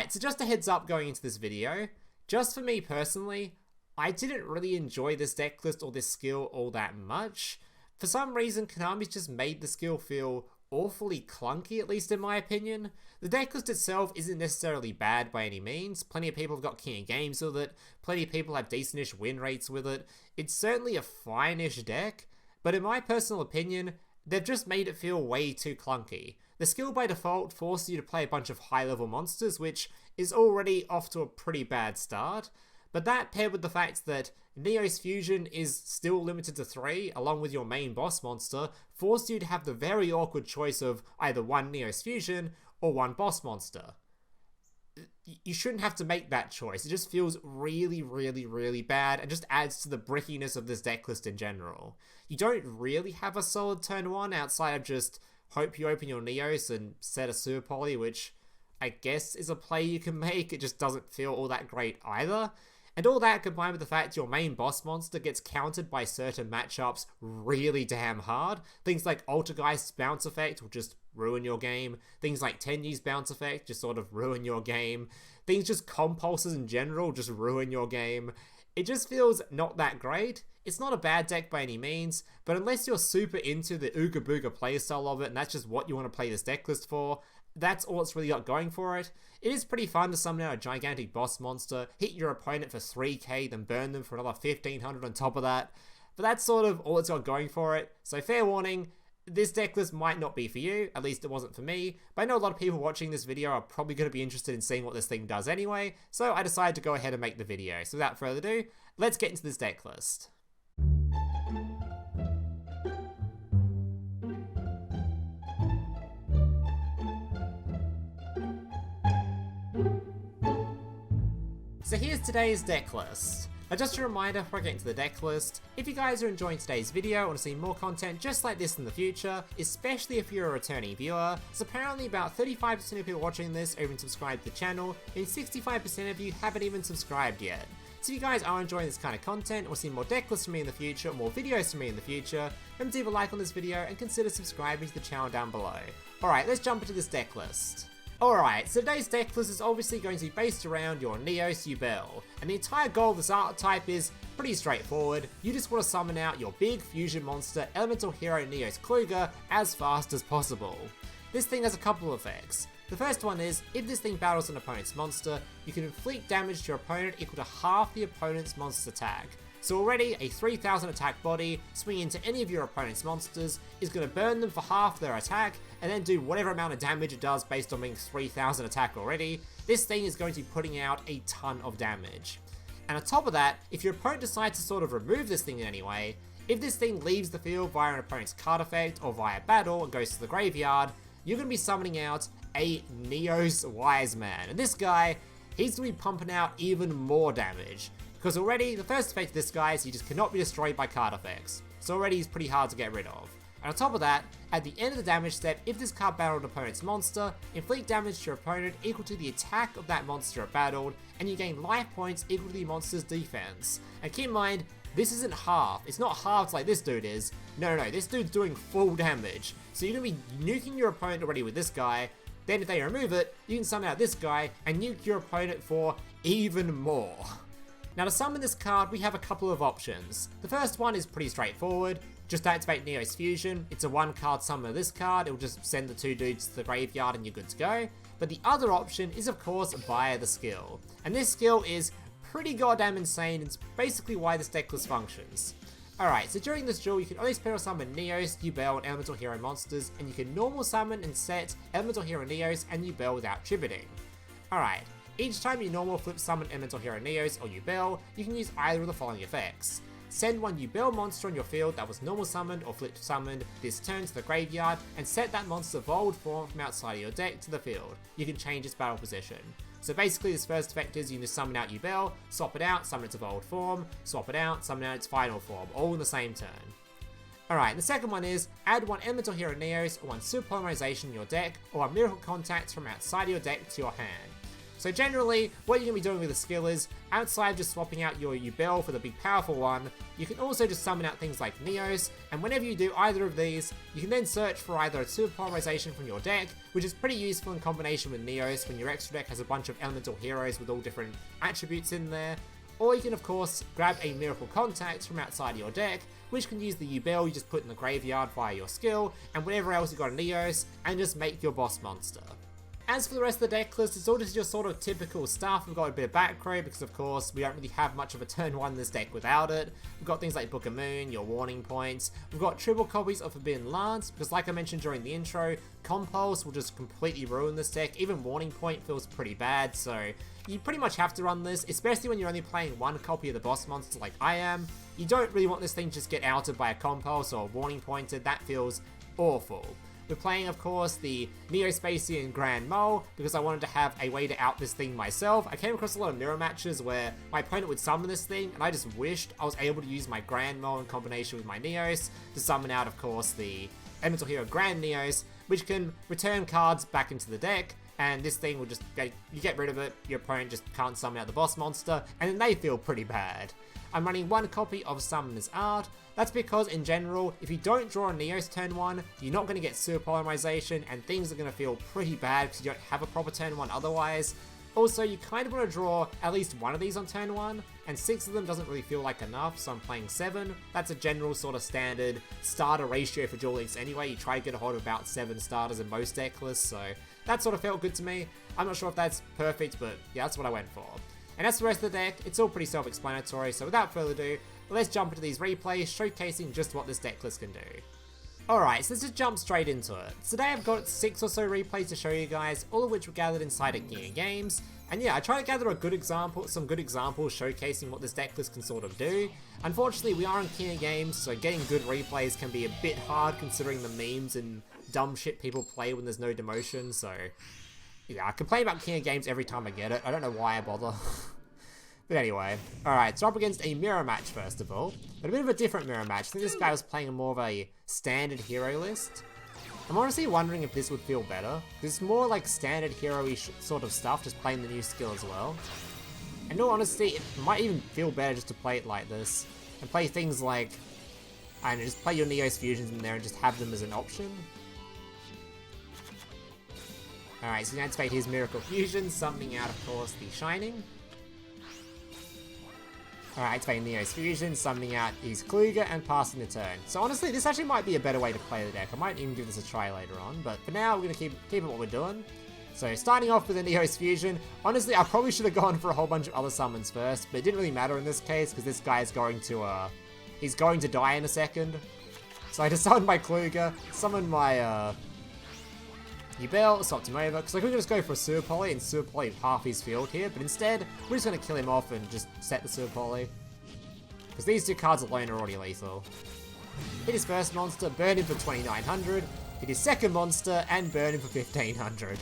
Alright, so just a heads up going into this video, just for me personally, I didn't really enjoy this deck list or this skill all that much. For some reason, Konami's just made the skill feel awfully clunky, at least in my opinion. The deck list itself isn't necessarily bad by any means. Plenty of people have got king of games with it. Plenty of people have decentish win rates with it. It's certainly a fine-ish deck, but in my personal opinion, they've just made it feel way too clunky. The skill by default forces you to play a bunch of high-level monsters, which is already off to a pretty bad start. But that paired with the fact that NEOS Fusion is still limited to 3, along with your main boss monster, forces you to have the very awkward choice of either one NEOS Fusion or one boss monster. You shouldn't have to make that choice. It just feels really, really, really bad and just adds to the brickiness of this deck list in general. You don't really have a solid turn 1 outside of just hope you open your NEOS and set a Super Poly, which I guess is a play you can make. It just doesn't feel all that great either. And all that combined with the fact your main boss monster gets countered by certain matchups really damn hard. Things like Altergeist's bounce effect will just ruin your game. Things like Tenyu's bounce effect just sort of ruin your game. Things just compulses in general just ruin your game. It just feels not that great. It's not a bad deck by any means, but unless you're super into the Ooga Booga playstyle of it and that's just what you want to play this deck list for, that's all it's really got going for it. It is pretty fun to summon out a gigantic boss monster, hit your opponent for 3k, then burn them for another 1500 on top of that. But that's sort of all it's got going for it. So fair warning, this deck list might not be for you, at least it wasn't for me, but I know a lot of people watching this video are probably going to be interested in seeing what this thing does anyway, so I decided to go ahead and make the video. So without further ado, let's get into this deck list. So here's today's deck list. Now just a reminder before I get into the deck list, if you guys are enjoying today's video and want to see more content just like this in the future, especially if you're a returning viewer, so apparently about 35% of people watching this are even subscribed to the channel, and 65% of you haven't even subscribed yet. So if you guys are enjoying this kind of content or see more deck lists from me in the future, or more videos from me in the future, remember to leave a like on this video and consider subscribing to the channel down below. Alright, let's jump into this deck list. Alright, so today's deck list is obviously going to be based around your NEOS Yubel, and the entire goal of this archetype is pretty straightforward. You just want to summon out your big fusion monster, elemental hero NEOS Kluger, as fast as possible. This thing has a couple of effects. The first one is, if this thing battles an opponent's monster, you can inflict damage to your opponent equal to half the opponent's monster's attack. So already, a 3000 attack body swinging into any of your opponent's monsters is going to burn them for half their attack, and then do whatever amount of damage it does based on being 3000 attack already. This thing is going to be putting out a ton of damage. And on top of that, if your opponent decides to sort of remove this thing in any way, if this thing leaves the field via an opponent's card effect or via battle and goes to the graveyard, you're going to be summoning out a NEOS Wiseman. And this guy, he's going to be pumping out even more damage. Because already, the first effect of this guy is he just cannot be destroyed by card effects. So already he's pretty hard to get rid of. And on top of that, at the end of the damage step, if this card battled an opponent's monster, inflict damage to your opponent equal to the attack of that monster it battled, and you gain life points equal to the monster's defense. And keep in mind, this isn't half. It's not halved like this dude is. No, this dude's doing full damage. So you're going to be nuking your opponent already with this guy. Then if they remove it, you can summon out this guy and nuke your opponent for even more. Now to summon this card, we have a couple of options. The first one is pretty straightforward. Just activate NEOS Fusion. It's a 1-card summon of this card. It will just send the 2 dudes to the graveyard and you're good to go. But the other option is of course via the skill. And this skill is pretty goddamn insane. It's basically why this deck list functions. Alright, so during this duel you can only special summon NEOS, Yubel, and Elemental Hero monsters, and you can normal summon and set Elemental Hero NEOS and Yubel without tributing. Alright. Each time you normal flip summon Elemental Hero NEOS or Yubel, you can use either of the following effects. Send one Yubel monster on your field that was normal summoned or flip summoned this turn to the graveyard, and set that monster's evolved form from outside of your deck to the field. You can change its battle position. So basically this first effect is you can just summon out Yubel, swap it out, summon its evolved form, swap it out, summon out its final form, all in the same turn. Alright, the second one is, add one Elemental Hero NEOS or one Super Polymerization in your deck, or one Miracle Contact from outside of your deck to your hand. So generally, what you're going to be doing with the skill is, outside of just swapping out your Yubel for the big powerful one, you can also just summon out things like NEOS, and whenever you do either of these, you can then search for either a Super Polymerization from your deck, which is pretty useful in combination with NEOS when your extra deck has a bunch of elemental heroes with all different attributes in there, or you can of course grab a Miracle Contact from outside your deck, which can use the Yubel you just put in the graveyard via your skill, and whatever else you got in NEOS, and just make your boss monster. As for the rest of the deck list, it's all just your sort of typical stuff. We've got a bit of back row because of course we don't really have much of a turn 1 in this deck without it. We've got things like Book of Moon, your warning points. We've got triple copies of Forbidden Lance because like I mentioned during the intro, Compulse will just completely ruin this deck. Even Warning Point feels pretty bad, so you pretty much have to run this, especially when you're only playing one copy of the boss monster like I am. You don't really want this thing to just get outed by a Compulse or Warning Pointed. That feels awful. We're playing, of course, the Neo-Spacian Grand Mole, because I wanted to have a way to out this thing myself. I came across a lot of mirror matches where my opponent would summon this thing, and I just wished I was able to use my Grand Mole in combination with my Neos to summon out, of course, the Elemental Hero Grand Neos, which can return cards back into the deck, and this thing will just, you get rid of it, your opponent just can't summon out the boss monster, and then they feel pretty bad. I'm running one copy of Summoner's Art. That's because, in general, if you don't draw a Neos turn 1, you're not going to get Super Polymerization, and things are going to feel pretty bad because you don't have a proper turn 1 otherwise. Also, you kind of want to draw at least one of these on turn 1, and 6 of them doesn't really feel like enough, so I'm playing 7. That's a general sort of standard starter ratio for Duel Links anyway. You try to get a hold of about 7 starters in most deck lists, so that sort of felt good to me. I'm not sure if that's perfect, but yeah, that's what I went for. And as for the rest of the deck, it's all pretty self-explanatory, so without further ado, let's jump into these replays showcasing just what this deck list can do. Alright, so let's just jump straight into it. Today I've got 6 or so replays to show you guys, all of which were gathered inside of Gaia Games. And yeah, I try to gather some good examples showcasing what this deck list can sort of do. Unfortunately, we are on Gaia Games, so getting good replays can be a bit hard considering the memes and dumb shit people play when there's no demotion, so yeah, I complain about Gaia Games every time I get it. I don't know why I bother. But anyway, alright, so up against a mirror match first of all, but a bit of a different mirror match. I think this guy was playing more of a standard hero list. I'm honestly wondering if this would feel better. It's more like standard hero-y sort of stuff, just playing the new skill as well. And in all honesty, it might even feel better just to play it like this, and play things like, I don't know, just play your Neos fusions in there and just have them as an option. Alright, so you activate his Miracle Fusion, summoning out, of course, the Shining. Alright, activating Neo's Fusion, summoning out his Kluger, and passing the turn. So honestly, this actually might be a better way to play the deck. I might even give this a try later on, but for now, we're going to keep it what we're doing. So starting off with the Neo's Fusion, honestly, I probably should have gone for a whole bunch of other summons first, but it didn't really matter in this case, because this guy is going to, he's going to die in a second. So I just summoned my Kluger, summoned my, Yubel, swapped him over, because I could just go for a Super Poly and Super Poly half his field here, but instead, we're just going to kill him off and just set the Super Poly. Because these two cards alone are already lethal. Hit his first monster, burn him for 2900, hit his second monster, and burn him for 1500.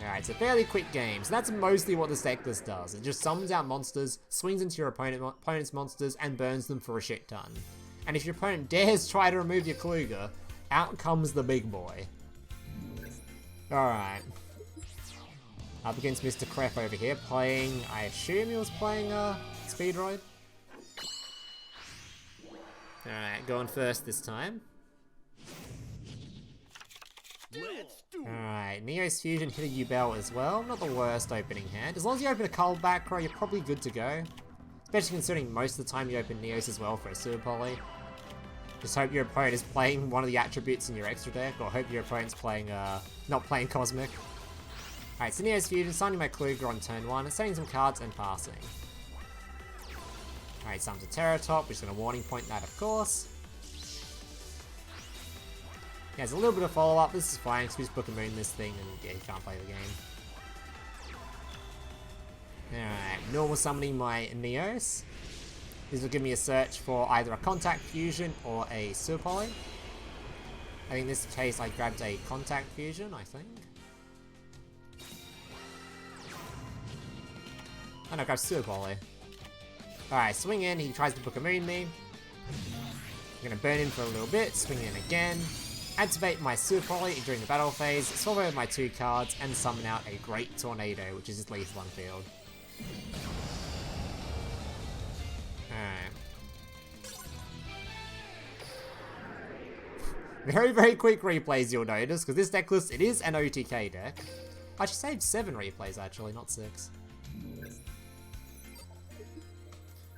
Alright, it's a fairly quick game, so that's mostly what this deck list does. It just summons out monsters, swings into your opponent's monsters, and burns them for a shit ton. And if your opponent dares try to remove your Kluger, out comes the big boy. Alright. Up against Mr. Crep over here, playing, I assume he was playing Speedroid. Alright, going first this time. Alright, Neo's Fusion hit a Yubel as well. Not the worst opening hand. As long as you open a Cold back row, you're probably good to go. Especially considering most of the time you open Neos as well for a Super Poly. Just hope your opponent is playing one of the attributes in your extra deck, or hope your opponent's playing, not playing Cosmic. Alright, so Neo's Fusion, signing my Kluger on turn 1, setting some cards and passing. Alright, summons a Terratop, which is going to warning point that, of course. He has a little bit of follow-up, this is fine, because we just Book of Moon this thing, and yeah, he can't play the game. Alright, normal summoning my Neos. This will give me a search for either a Contact Fusion or a Super Poly. I think in this case I grabbed a Contact Fusion, I think. Oh no, I grabbed Super Poly. Alright, swing in, he tries to Book of Moon me. I'm gonna burn in for a little bit, swing in again. activate my Super Poly during the battle phase, swap over my 2 cards, and summon out a Great Tornado, which is just lethal on field. Alright. Very, very quick replays, you'll notice, because this deck list, it is an OTK deck. I should save 7 replays, actually, not 6.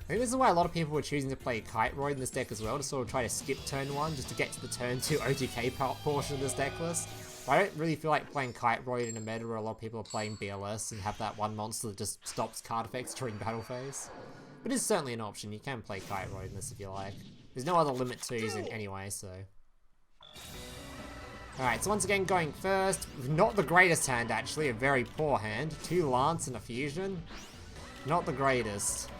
I think this is why a lot of people were choosing to play Kite Roid in this deck as well, to sort of try to skip turn 1, just to get to the turn 2 OTK portion of this deck list. But I don't really feel like playing Kite Roid in a meta where a lot of people are playing BLS and have that one monster that just stops card effects during battle phase. But it's certainly an option, you can play Kite Roid in this if you like. There's no other limit 2s in anyway, so... Alright, so once again going first, not the greatest hand actually, a very poor hand. 2 Lance and a Fusion. Not the greatest.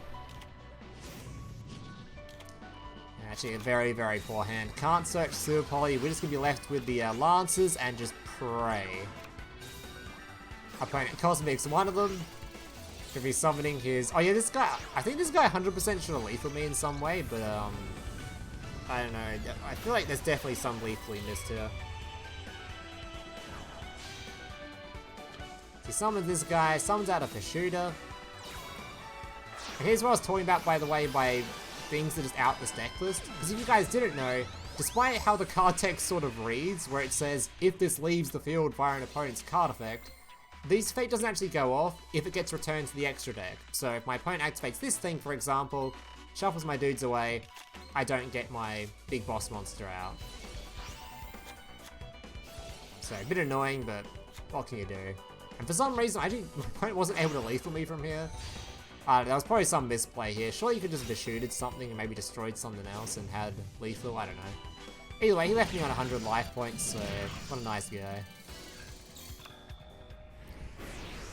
Actually, a very, very poor hand. Can't search Super Poly, we're just going to be left with the Lances and just pray. Opponent Cosmic's one of them. Could be summoning his... Oh yeah, this guy... I think this guy 100% should have lethal me in some way, but I don't know. I feel like there's definitely some lethally missed here. He summons this guy, summons out a Escuridao. And here's what I was talking about, by the way, by things that is out this deck list. Because if you guys didn't know, despite how the card text sort of reads, where it says, if this leaves the field via an opponent's card effect, this fate doesn't actually go off if it gets returned to the extra deck. So if my opponent activates this thing, for example, shuffles my dudes away, I don't get my big boss monster out. So a bit annoying, but what can you do? And for some reason, my opponent wasn't able to lethal me from here. There was probably some misplay here. Surely you could just have shooted something and maybe destroyed something else and had lethal, I don't know. Either way, he left me on 100 life points, so what a nice guy.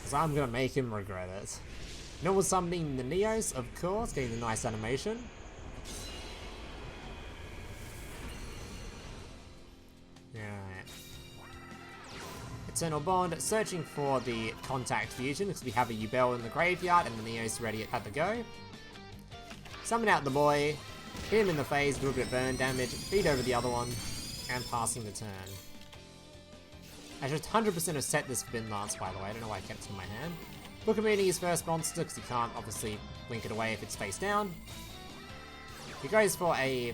So I'm gonna make him regret it. Normal summoning the Neos, of course, getting the nice animation. Alright. Eternal Bond, searching for the Contact Fusion, because we have a Yubel in the graveyard and the Neos ready at the go. Summon out the boy, hit him in the face, do a bit of burn damage, beat over the other one, and passing the turn. I should 100% have set this Forbidden Lance, by the way, I don't know why I kept it in my hand. Book of Meaning his first monster, because he can't obviously link it away if it's face down. He goes for a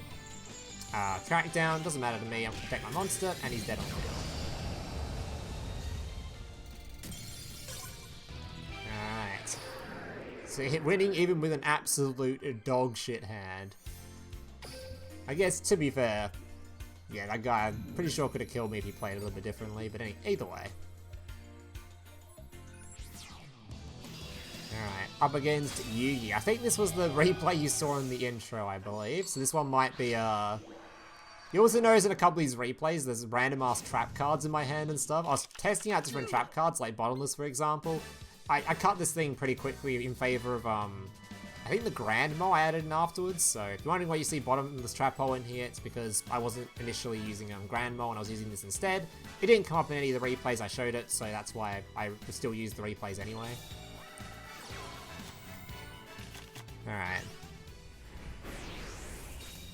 track down, doesn't matter to me, I'm going to protect my monster, and he's dead on the field. Alright. So winning even with an absolute dog shit hand. I guess, to be fair, yeah, that guy, I'm pretty sure could have killed me if he played a little bit differently, but either way. Alright, up against Yugi. I think this was the replay you saw in the intro, I believe. So this one might be, You also notice in a couple of these replays, there's random-ass trap cards in my hand and stuff. I was testing out different trap cards, like Bottomless, for example. I cut this thing pretty quickly in favor of, I think the Grand Mo I added in afterwards, so if you're wondering why you see Bottomless Trap Hole in here, it's because I wasn't initially using Grand Mo and I was using this instead. It didn't come up in any of the replays I showed it, so that's why I still use the replays anyway. Alright.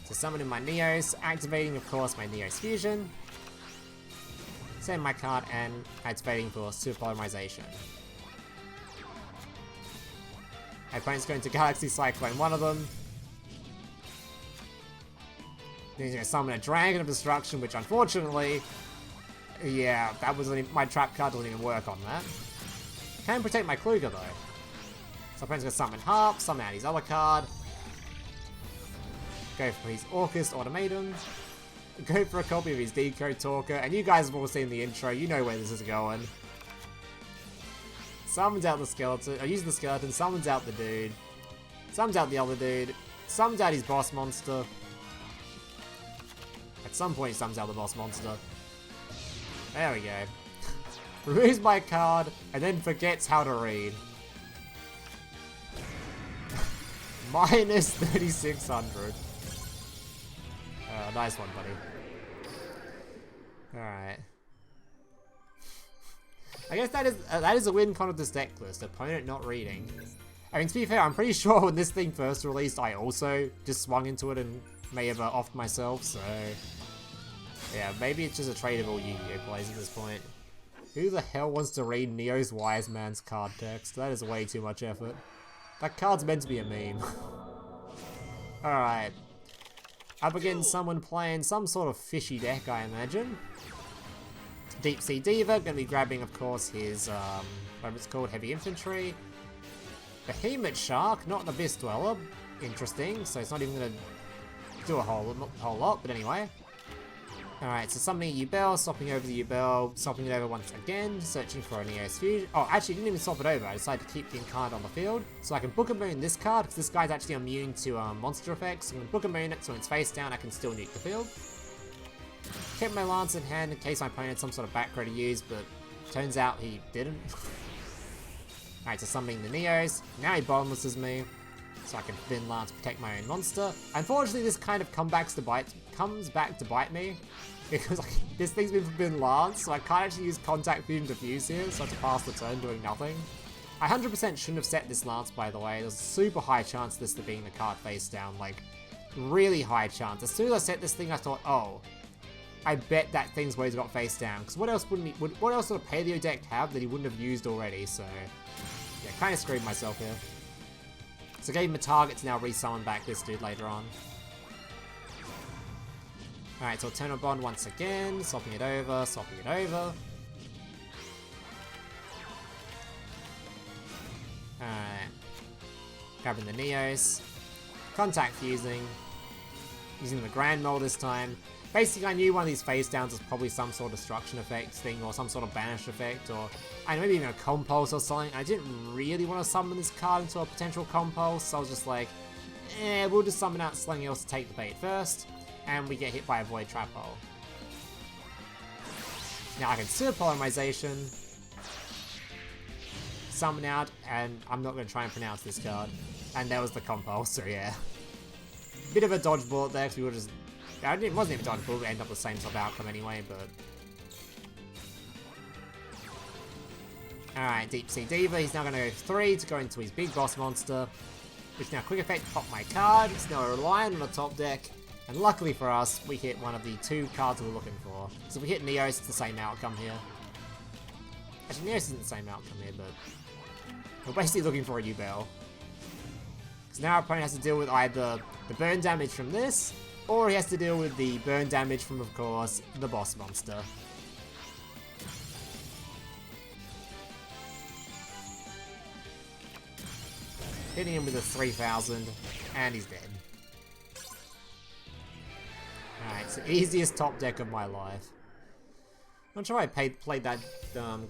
So summoning my Neos, activating of course my Neos Fusion. Send my card and activating for Super Polymerization. My opponent's going to Galaxy Cyclone one of them. Then he's going to summon a Dragon of Destruction, which unfortunately, yeah, that wasn't, my trap card doesn't even work on that. Can protect my Kluger though. So my opponent's going to summon Harp, summon out his other card. Go for his Orcust Automaton. Go for a copy of his Decode Talker, and you guys have all seen the intro, you know where this is going. Summons out the skeleton, or uses the skeleton, summons out the dude. Summons out the other dude. Summons out his boss monster. At some point he summons out the boss monster. There we go. Removes my card, and then forgets how to read. Minus 3,600. Nice one, buddy. Alright. I guess that is a win con of this deck list. Opponent not reading. I mean, to be fair, I'm pretty sure when this thing first released, I also just swung into it and may have offed myself, so... Yeah, maybe it's just a tradable Yu-Gi-Oh plays at this point. Who the hell wants to read Neo's Wiseman's card text? That is way too much effort. That card's meant to be a meme. Alright. Up against someone playing some sort of fishy deck, I imagine. Deep Sea Diva, gonna be grabbing, of course, his, whatever it's called, Heavy Infantry. Behemoth Shark, not an Abyss Dweller. Interesting, so it's not even gonna do a whole lot, but anyway. Alright, so summoning Yubel, swapping over the Yubel, swapping it over once again, searching for a NEOS fusion. Oh, actually, didn't even swap it over. I decided to keep the card on the field. So I can Book a Moon this card, because this guy's actually immune to monster effects. So I'm going to Book a Moon it, so when it's face down, I can still nuke the field. Kept my Lance in hand in case my opponent had some sort of back row to use, but turns out he didn't. Alright, so summoning the Neos. Now he bottomlesses me, so I can then Lance protect my own monster. Unfortunately, this kind of comes back to bite me, because like, this thing's been forbidden Lance, so I can't actually use Contact Fusion to fuse here, so I have to pass the turn doing nothing. I 100% shouldn't have set this Lance, by the way. There's a super high chance of this being the card face down, like, really high chance. As soon as I set this thing, I thought, oh, I bet that thing's where he's got face down, because what else would a Paleo deck have that he wouldn't have used already, so yeah, kind of screwed myself here. So I gave him a target to now resummon back this dude later on. Alright, so Eternal Bond once again, swapping it over, swapping it over. Alright. Grabbing the Neos. Contact fusing. Using the Grand Mole this time. Basically, I knew one of these face downs was probably some sort of destruction effect thing, or some sort of banish effect, or maybe even a compulse or something. I didn't really want to summon this card into a potential compulse, so I was just like, we'll just summon out something else to take the bait first. And we get hit by a Void Trap Hole. Now I can still Polymerization, summon out, and I'm not going to try and pronounce this card. And there was the Compulse, so yeah. Bit of a dodge bullet there, because we were just... It wasn't even dodge bullet, we ended up with the same sort of outcome anyway, but... Alright, Deep Sea Diva, he's now going to go 3 to go into his big boss monster. Which now, quick effect, pop my card, it's now relying on the top deck. And luckily for us, we hit one of the 2 cards we were looking for. So if we hit NEOS, it's the same outcome here. Actually, NEOS isn't the same outcome here, but... We're basically looking for a Yubel. Because now our opponent has to deal with either the burn damage from this, or he has to deal with the burn damage from, of course, the boss monster. Hitting him with a 3000, and he's dead. Alright, it's the easiest top deck of my life. I'm not sure I played that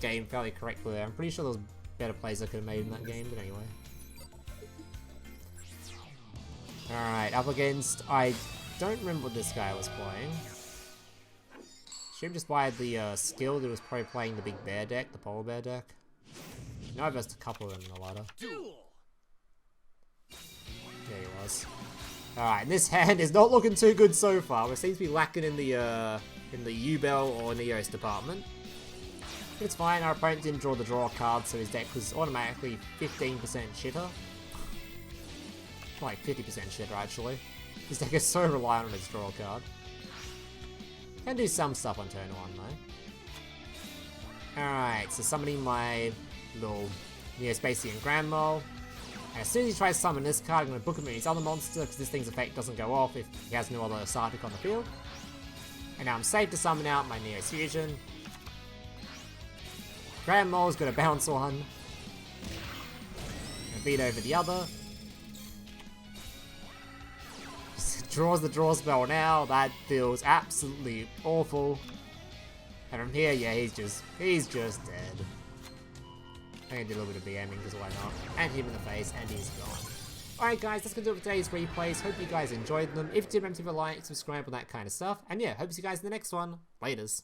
game fairly correctly there. I'm pretty sure there was better plays I could have made in that game, but anyway. Alright, up against... I don't remember what this guy was playing. Should have just buy the skill that was probably playing the big bear deck, the polar bear deck. No, I've just a couple of them in the ladder. There he was. Alright, and this hand is not looking too good so far. It seems to be lacking in the Yubel or Neos department. But it's fine, our opponent didn't draw the draw card, so his deck was automatically 15% shitter. Like 50% shitter, actually. His deck is so reliant on its draw card. Can do some stuff on turn 1, though. Alright, so summoning my little Neo-Spacian Grand Mole. And as soon as he tries to summon this card, I'm going to book him in his other monster, because this thing's effect doesn't go off if he has no other Sartic on the field. And now I'm safe to summon out my NEOS Fusion. Grand Mole's going to bounce one. And beat over the other. Draws the draw spell now. That feels absolutely awful. And from here, yeah, he's just dead. I'm gonna do a little bit of BMing because why not? And hit him in the face, and he's gone. Alright guys, that's gonna do it for today's replays. Hope you guys enjoyed them. If you did, remember to leave a like, subscribe, all that kind of stuff. And yeah, hope to see you guys in the next one. Laters.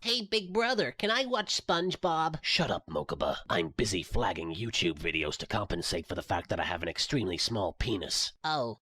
Hey, big brother, can I watch SpongeBob? Shut up, Mokuba. I'm busy flagging YouTube videos to compensate for the fact that I have an extremely small penis. Oh.